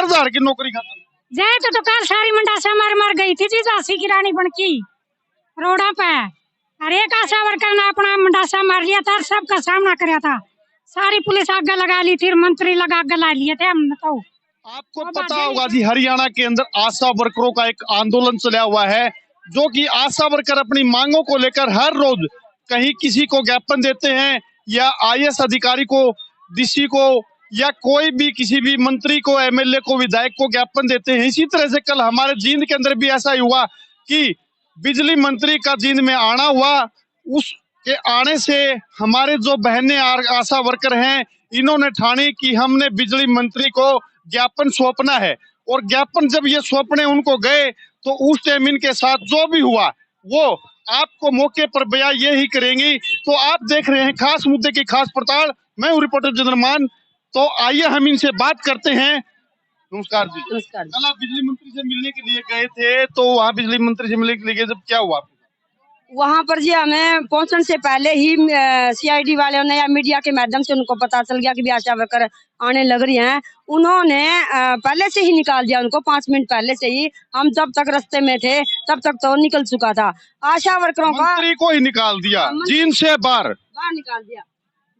4,000 की नौकरी खातर जाए तो कल सारी मंडासा मर गई थी झांसी की रानी बन की रोडा पे। और एक आशा वर्कर ने अपना मंडासा मार लिया था, सबका सामना कराया था। सारी पुलिस आगे लगा ली थी, मंत्री लगा आगे ला लिए थे हमने तो। आपको पता होगा जी, हरियाणा के अंदर आशा वर्करों का एक आंदोलन चला हुआ है, जो कि आशा वर्कर अपनी मांगों को लेकर हर रोज कहीं किसी को ज्ञापन देते हैं, या आईएएस अधिकारी को, डीसी को, या कोई भी किसी भी मंत्री को, एमएलए को, विधायक को ज्ञापन देते हैं। इसी तरह से कल हमारे जींद के अंदर भी ऐसा ही हुआ कि बिजली मंत्री का जींद में आना हुआ। उसके आने से हमारे जो बहनें आशा वर्कर हैं, इन्होंने ठानी कि हमने बिजली मंत्री को ज्ञापन सौंपना है। और ज्ञापन जब ये सौंपने उनको गए तो उस टाइम इनके साथ जो भी हुआ वो आपको मौके पर बयान ये ही करेंगी। तो आप देख रहे हैं खास मुद्दे की खास पड़ताल, मैं हूं रिपोर्टर चंद्रमान। तो आइए हम इनसे बात करते हैं। नमस्कार जी। नमस्कार। कल आप बिजली मंत्री से मिलने के लिए गए थे, तो वहाँ बिजली मंत्री से मिलने के लिए गए, जब क्या हुआ? वहाँ पर जी हमें पहुंचने से पहले ही सीआईडी वालों ने या मीडिया के माध्यम से उनको पता चल गया कि भी आशा वर्कर आने लग रही हैं। उन्होंने पहले से ही निकाल दिया उनको, 5 मिनट पहले से ही। हम जब तक रास्ते में थे तब तक तो निकल चुका था। आशा वर्करों का मंत्री को ही निकाल दिया, जीन से बाहर निकाल दिया।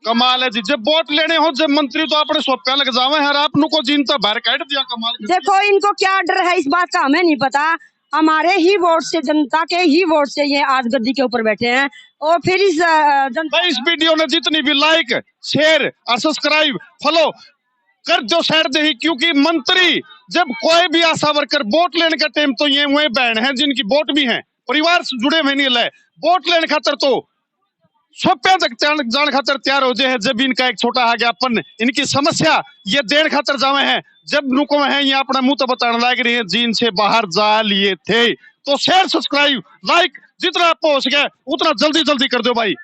कमाल है जी। जब वोट लेने हो, जब मंत्री तो अपने सोपे लग जावे हैं, आप को जीन तो बाहर काट दिया। कमाल। देखो इनको क्या डर है इस बात का हमें नहीं पता। हमारे ही वोट से, जनता के ही वोट से ये आज गद्दी के ऊपर बैठे हैं। और फिर इस वीडियो ने जितनी भी लाइक, शेयर और सब्सक्राइब, फॉलो कर दो साइड दे ही, क्योंकि मंत्री जब कोई भी आशा वर्कर वोट लेने का टाइम, तो ये वही बहन है जिनकी वोट भी है, परिवार से जुड़े हुए नहीं ले वोट लेने खातर, तो सोपे तक जान खातर तैयार हो जाए। जब इनका एक छोटा आ ज्ञापन, इनकी समस्या ये देर खातर जावे हैं, जब नुको है ये अपना मुंह तो बताने लग रही है जीन से बाहर जा लिए थे। तो शेयर, सब्सक्राइब, लाइक जितना आप हो सके उतना जल्दी जल्दी कर दो भाई।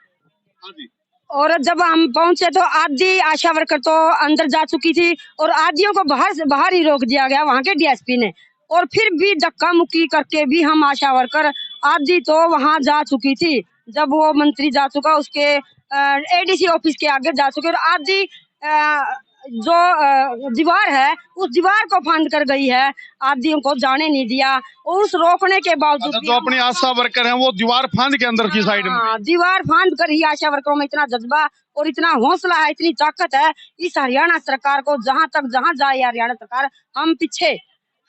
और जब हम पहुंचे तो आधी आशा वर्कर तो अंदर जा चुकी थी और आधियों को बाहर ही रोक दिया गया वहां के डीएसपी ने। और फिर भी धक्का मुक्की करके भी हम आशा वर्कर आधी तो वहां जा चुकी थी। जब वो मंत्री जा चुका, उसके एडीसी ऑफिस के आगे जा चुके, और आधी जो दीवार है उस दीवार को फांद कर गई है, आदियों को जाने नहीं दिया। और उस रोकने के बावजूद जो अपनी आशा वर्कर हैं वो दीवार फांद के अंदर की साइड में, दीवार फांद कर ही आशा वर्करों में इतना जज्बा और इतना हौसला है, इतनी ताकत है इस हरियाणा सरकार को। जहाँ जाए हरियाणा सरकार, हम पीछे,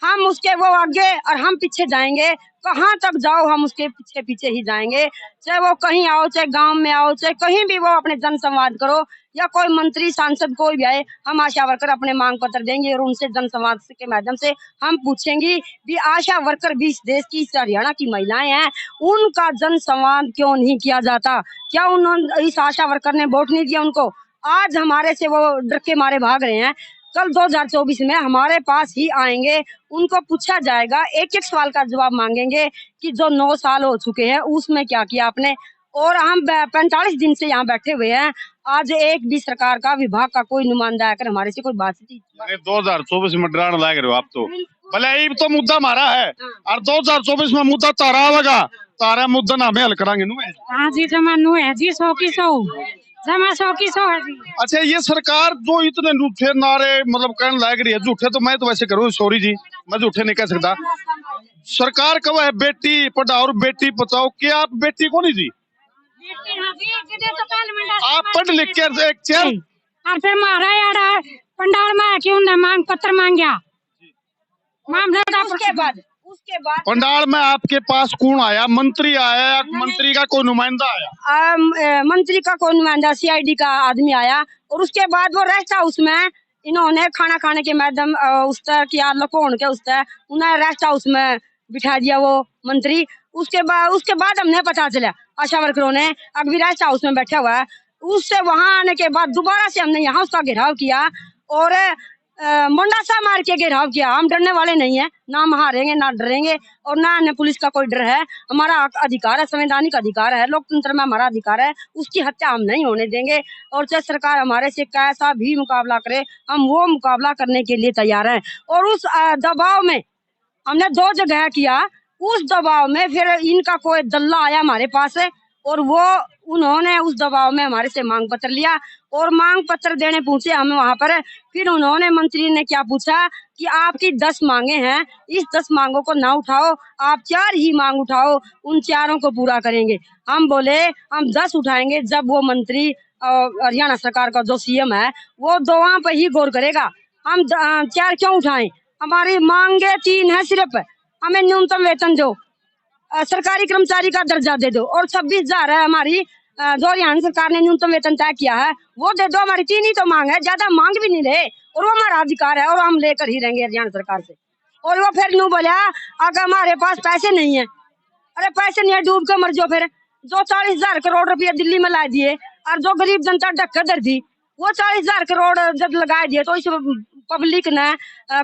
हम उसके वो आगे और हम पीछे जाएंगे। कहाँ तक जाओ हम उसके पीछे पीछे ही जाएंगे। चाहे वो कहीं आओ, चाहे गांव में आओ, चाहे कहीं भी वो अपने जन संवाद करो, या कोई मंत्री सांसद कोई भी आए, हम आशा वर्कर अपने मांग पत्र देंगे और उनसे जन संवाद के माध्यम से हम पूछेंगे भी आशा वर्कर भी इस देश की, इस हरियाणा की महिलाएं हैं, उनका जन संवाद क्यों नहीं किया जाता? क्या उन्होंने, इस आशा वर्कर ने वोट नहीं दिया उनको? आज हमारे से वो डर के मारे भाग रहे हैं। कल 2024 में हमारे पास ही आएंगे, उनको पूछा जाएगा, एक एक सवाल का जवाब मांगेंगे कि जो 9 साल हो चुके हैं उसमें क्या किया आपने। और हम 45 दिन से यहाँ बैठे हुए हैं, आज एक भी सरकार का विभाग का कोई नुमाइंदा आकर हमारे से कोई बातचीत। 2024 में डराने लग रहे हो आप तो। भले ये तो मुद्दा हमारा है और 2024 में मुद्दा तारा होगा, तारा मुद्दा ना हमें हल कराएंगे। हाँ जी, जमानू है जी, 100 की 100 जमा 100 की 100 है जी। अच्छा, ये सरकार जो इतने झूठे नारे मतलब कहने लग रही है, झूठे तो मैं तो वैसे करूँ, सॉरी जी, मैं झूठे नहीं कह सकता। सरकार कब है बेटी पढ़ाओ और बेटी बचाओ, क्या आप बेटी को नहीं जी? आप पढ़ लिख के एक चेयर और फिर मारा यार पंडाल में क्यों ना मांग पत्र मांगा। उसके बाद पंडाल में आपके पास कौन आया? मंत्री आया? मंत्री का कोई नुमाइंदा आया? मंत्री का कोई नुमाइंदा, सीआईडी का आदमी आया। और उसके बाद वो रेस्ट हाउस में इन्होंने खाना खाने के माध्यम उस तरह किया, लकोण के उस तरह उन्हें रेस्ट हाउस में बिठा दिया वो मंत्री। उसके बाद हमने पता चला आशा वर्करों ने अभी रेस्ट हाउस में बैठा हुआ है। उससे वहां आने के बाद दोबारा से हमने यहाँ उसका घेराव किया और मंडासा मार के घेराव किया। हम डरने वाले नहीं है, ना हम हारेंगे ना डरेंगे, और ना हमें पुलिस का कोई डर है। हमारा अधिकार है, संवैधानिक अधिकार है, लोकतंत्र में हमारा अधिकार है, उसकी हत्या हम नहीं होने देंगे। और चाहे सरकार हमारे से कैसा भी मुकाबला करे, हम वो मुकाबला करने के लिए तैयार हैं। और उस दबाव में हमने 2 जगह किया, उस दबाव में फिर इनका कोई दल्ला आया हमारे पास और वो उन्होंने उस दबाव में हमारे से मांग पत्र लिया और मांग पत्र देने पहुंचे हम वहां पर। फिर उन्होंने मंत्री ने क्या पूछा कि आपकी 10 मांगे हैं, इस 10 मांगों को ना उठाओ, आप 4 ही मांग उठाओ, उन 4 को पूरा करेंगे। हम बोले हम 10 उठाएंगे जब वो मंत्री हरियाणा सरकार का जो सीएम है वो 2 पे ही गौर करेगा। हम 4 क्यों उठाएं? हमारी मांगे 3 है सिर्फ, हमें न्यूनतम वेतन दो, सरकारी कर्मचारी का दर्जा दे दो और 26,000 है हमारी जो हरियाणा सरकार ने न्यूनतम वेतन तय किया है वो दे दो। हमारी 3 ही तो मांग है, ज्यादा मांग भी नहीं रहे और वो हमारा अधिकार है और हम लेकर ही रहेंगे हरियाणा सरकार से। और वो फिर यूं बोला अगर हमारे पास पैसे नहीं है, अरे पैसे नहीं है डूब के मर जाओ। फिर जो 40,000 करोड़ रुपया दिल्ली में ला दिए और जो गरीब जनता ढक्कर थी वो 40,000 करोड़ जब लगा दिए तो इस पब्लिक ने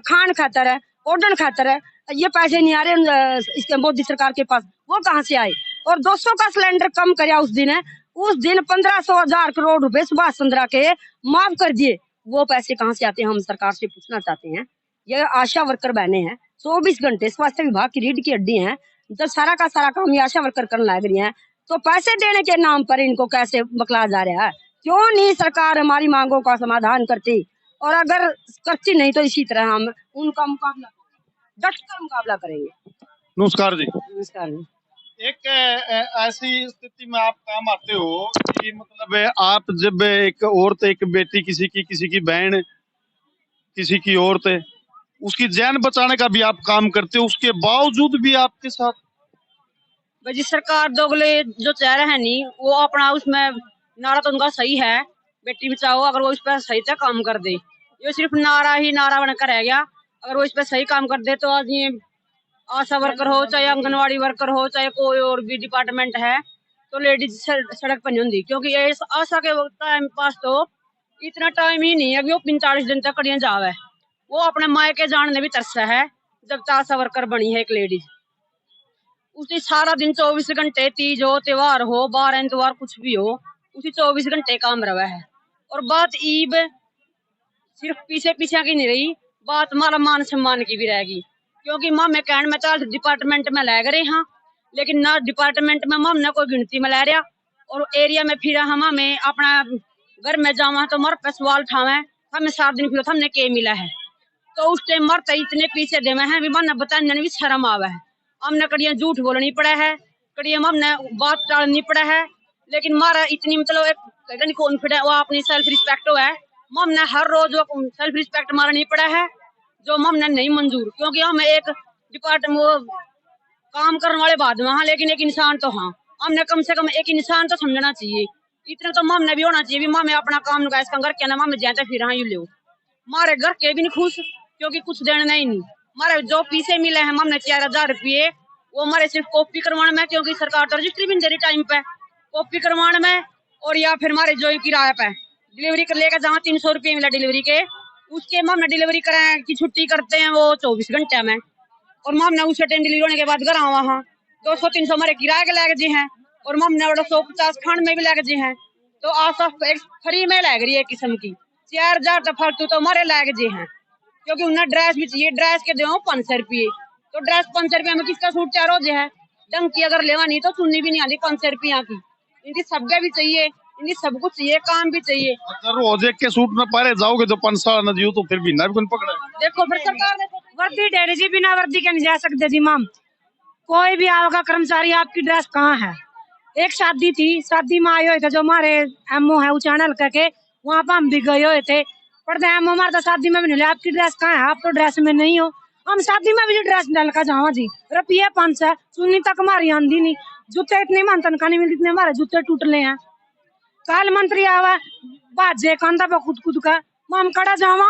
खान खातर है, ओढ़न खातर है, ये पैसे नहीं आ रहे इसके मोदी सरकार के पास, वो कहाँ से आए? और 200 का सिलेंडर कम कराया उस दिन 1500,000 करोड़ रुपए सुभाष चंद्रा के माफ कर दिए। वो पैसे कहाँ से आते हैं हम सरकार से पूछना चाहते हैं। ये आशा वर्कर बहने हैं, 24 घंटे स्वास्थ्य विभाग की रीढ़ की हड्डी हैं, जब सारा का सारा काम ये आशा वर्कर करने लग रही है तो पैसे देने के नाम पर इनको कैसे बकला जा रहा है? क्यों नहीं सरकार हमारी मांगों का समाधान करती? और अगर करती नहीं तो इसी तरह हम उनका मुकाबला डट कर मुकाबला करेंगे। नमस्कार जी। नमस्कार जी। एक ऐसी स्थिति में आप काम आते हो कि मतलब आप जब एक औरत, एक बेटी, किसी की बहन, किसी की औरत है, उसकी जान बचाने का भी आप काम करते हो, उसके बावजूद भी आपके साथ भाई सरकार दोगले जो चाह रहे हैं नहीं वो अपना उसमें नारा तो उनका सही है, बेटी बचाओ, अगर वो इस पर सही से काम कर दे, ये सिर्फ नारा ही नारा बनकर रह गया। अगर वो इस पर सही काम कर दे तो आज ये आशा वर्कर हो, चाहे आंगनवाड़ी वर्कर हो, चाहे कोई और भी डिपार्टमेंट है, तो लेडीज सड़क पर नहीं होंगी। क्योंकि ये आशा के टाइम पास तो इतना टाइम ही नहीं है कि वो 45 दिन तक कड़ियां जावे, वो अपने मायके जानने भी तरसा है। जब तक आशा वर्कर बनी है एक लेडीज, उसी सारा दिन 24 घंटे, तीज हो, त्योहार हो, 12 इतवार कुछ भी हो, उसी 24 घंटे काम रहा है। और बात ईब सिर्फ पीछे पीछे की नहीं रही, बात हमारा मान सम्मान की भी रहेगी। क्योंकि माँ मैं कहने में तो डिपार्टमेंट में लग रहे हैं, लेकिन ना डिपार्टमेंट में माम ने कोई गिनती में ला रहा, और एरिया में फिर हम हमें अपना घर में जावा तो मर पे सवाल ठावे हमें 7 दिन फिर हमने के मिला है, तो उस टाइम मरते इतने पीछे दे हैं भी मन बताने भी शर्म आवे है। हमने कड़िया झूठ बोलनी पड़ा है, कड़िया हमने बात टालनी पड़ा है, लेकिन मारा इतनी मतलब एक कॉन्फिडेंस वो अपनी सेल्फ रिस्पेक्ट है, हमने हर रोज वो सेल्फ रिस्पेक्ट मारा नहीं पड़ा है जो हमने नहीं मंजूर। क्योंकि हम एक डिपार्टमेंट वो काम करने वाले बाद में हाँ, लेकिन एक इंसान तो हाँ, हमने कम से कम एक इंसान तो समझना चाहिए, इतना तो हमने भी होना चाहिए भी माँ मैं अपना काम लगा इसका घर क्या ना मैं जाते फिर हाँ यू लो मारे घर के भी नहीं खुश, क्योंकि कुछ देना ही नहीं। हमारे जो पीछे मिले हैं हमने 4,000 रुपये, वो हमारे सिर्फ कॉपी करवाने में, क्योंकि सरकार तो रजिस्ट्री भी नहीं दे रही टाइम पे, कॉपी करवाने में, और या फिर हमारे जो किराए पे डिलीवरी कर लेकर जहाँ 300 रुपये मिला डिलीवरी के, उसके हमने डिलीवरी कराए की छुट्टी करते हैं वो 24 घंटे में, और हमने उसे टाइम डिलीवरी होने के बाद घर आवा वहाँ 200-300 हमारे किराए के लग जी हैं, और हमने 150 खान में भी लग जी हैं, तो आशा फ्री में लग रही है किस्म की 4,000 तो फालतू तो हमारे लग जी हैं। क्योंकि उन्हें ड्रेस भी चाहिए, ड्रेस के दो 500 रुपये, तो ड्रेस 500 रुपये में किसका सूट 4 हो जाए, डंग की अगर लेवा नहीं तो चुन्नी भी नहीं आती 500 रुपया की, इनकी सब्जा भी चाहिए, इनकी सब कुछ चाहिए, काम भी चाहिए। अगर रोजे के सूट में पहले जाओगे तो 5 साल न जियो तो फिर भी ना भी कौन पकड़ा। देखो फिर सरकार वर्दी डेरी जी, बिना वर्दी के नहीं जा सकते जी माम। कोई भी आओगा कर्मचारी, आपकी ड्रेस कहाँ है? एक शादी थी, शादी में आए हुए थे जो हमारे एमओ है ऊंचाना हल्का के, वहाँ पर हम भी गए हुए थे, पर एमओ हमारे तो शादी में भी नहीं, आपकी ड्रेस कहाँ है? आप तो ड्रेस में नहीं हो। हम शादी में भी ड्रेस डाल कर जावा जी, रुपये 500 सुन्नी तक हमारी आंधी नहीं, जूते इतने मन तनखा नहीं मिलती, इतने हमारे जूते टूटले हैं। कल मंत्री आवा बाजे कंधा पे खुद का, हम कड़ा जावा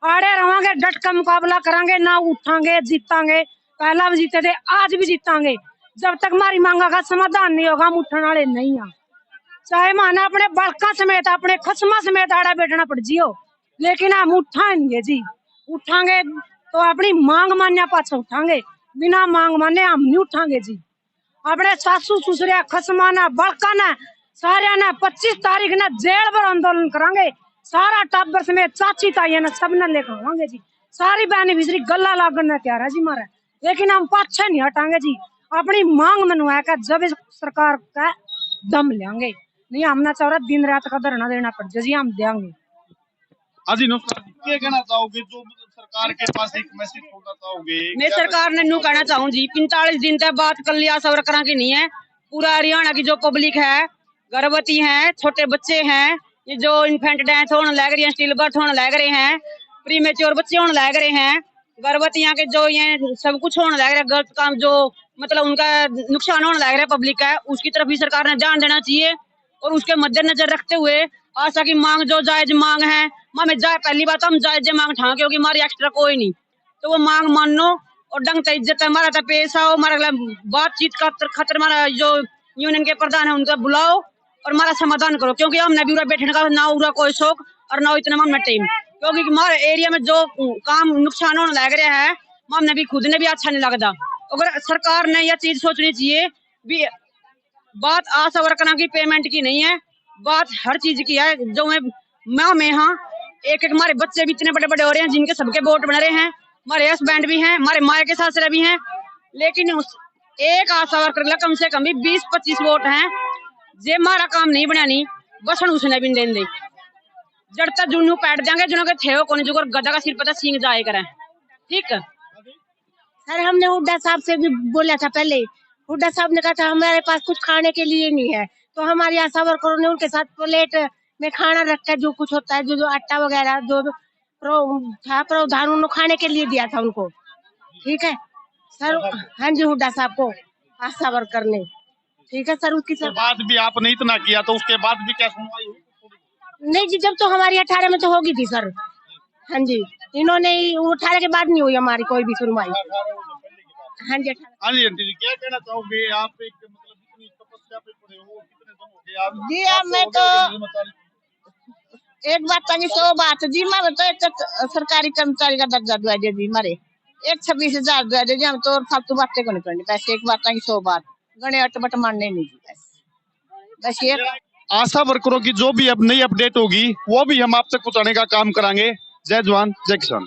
आड़े रहोगे, डट का मुकाबला करांगे, ना उठांगे, जीतांगे। पहला भी जीते थे, आज भी जीतांगे। जब तक हमारी मांगा का समाधान नहीं होगा हम उठने वाले नहीं हैं। चाहे माना अपने बड़का समेत, अपने खसमा समेत आड़ा बैठना पड़ जियो, लेकिन हम उठाएंगे जी। उठांगे तो अपनी मांग मान्या पाछे उठांगे, बिना मांग माने हम नहीं उठांगे जी। अपने सासू ससुरिया खसमाना बड़काना सारे ना 25 तारीख ना जेल भर आंदोलन करांगे, सारा टाबर समेत चाची ताई ना सब न लेकर आवांगे जी। सारी बहनी बिजरी गला लागन तैयार है जी मारे, लेकिन हम पाछे नहीं हटांगे जी। अपनी मांग मनवा कर जब इस सरकार का दम लेंगे। नहीं हमना चाह रहा दिन रात का धरना देना पड़ जाए जी, हम देंगे। हाँ जी नुसरत जी, क्या कहना चाहोगे जो मतलब सरकार के पास एक मैसेज छोड़ना चाहोगे? मैं सरकार ने नू कहना चाहूँ जी, 45 दिन तक बात कर लिया आशा वर्करों की नहीं है। पूरा हरियाणा की जो पब्लिक है, गर्भवती हैं, छोटे बच्चे हैं, ये जो इन्फेंट डेथ होने लग रही है, स्टिल बर्थ होने लग रहे हैं, प्रीमेच्योर बच्चे होने लग रहे हैं, गर्भवतियां के जो ये सब कुछ होने लग रहा है, गलत काम जो मतलब उनका नुकसान होने लग रहा है पब्लिक का, उसकी तरफ भी सरकार ने ध्यान देना चाहिए। और उसके मद्देनजर रखते हुए आशा की मांग जो जायज मांग है, पहली बात हम जायज मांग ठां, क्योंकि हमारी एक्स्ट्रा कोई नहीं, तो वो मांग मान लो और ढंग से इज्जत हमारा था पेश आओ, हमारा बातचीत का खतर हमारा जो यूनियन के प्रधान है उनका बुलाओ और हमारा समाधान करो, क्योंकि हमने भी बैठने का ना उरा कोई शौक और ना इतना हमने टाइम, क्योंकि हमारे एरिया में जो काम नुकसान होने लग रहा है हमने भी खुद ने भी अच्छा नहीं लगता। अगर सरकार ने यह चीज सोचनी चाहिए भी, बात आशा वर्करों की पेमेंट की नहीं है, बात हर चीज की है। जो मैं हाँ एक हमारे बच्चे भी इतने बड़े बड़े हो रहे हैं जिनके सबके वोट बन रहे हैं, हमारे हस्बैंड भी हैं, हमारे माए के सासरे भी हैं, लेकिन एक आशा वर्कर कम से कम भी 20-25 वोट हैं, जे हमारा काम नहीं बना नहीं बस उसने भी दें दे जड़ तक जुनू पैट देंगे जिन्हों के थे को जो गधा का सिर पता सींग जाए करें। ठीक है सर, हमने हुड्डा साहब से भी बोला था पहले, हुड्डा साहब ने कहा था हमारे पास कुछ खाने के लिए नहीं है, तो हमारी आशा वर्करों ने उनके साथ प्लेट में खाना रखा, जो कुछ होता है जो आटा वगैरह जो था प्रावधान उन्होंने खाने के लिए दिया था उनको। ठीक है सर, हाँ जी हुड्डा साहब को आशा वर्कर ने। ठीक है सर, उसकी बाद भी आपने इतना किया तो उसके बाद भी क्या सुनवाई हुई? नहीं जी, जब तो हमारी 18 में तो होगी थी सर। हाँ जी, इन्होंने 18 के बाद नहीं हुई हमारी कोई भी सुनवाई। हाँ जी आंटी जी, क्या कहना चाहोगे आप? एक मतलब इतनी तपस्या पे पड़े हो, कितने दिन हो गए आप? जी अब मैं तो एक बात तक 100 बात जी, मारे तो एक सरकारी कर्मचारी का दर्जा दुआ दे जी, मारे एक 26,000 दुआ दे जी, हम तो फालतू बातें को नहीं करनी, पैसे एक बात तक 100 बात गणे अटबट मानने नहीं जी, बस ये आशा वर्करों की जो भी अब नई अपडेट होगी वो भी हम आप तक पहुंचाने का काम करेंगे। जय जवान जय किसान।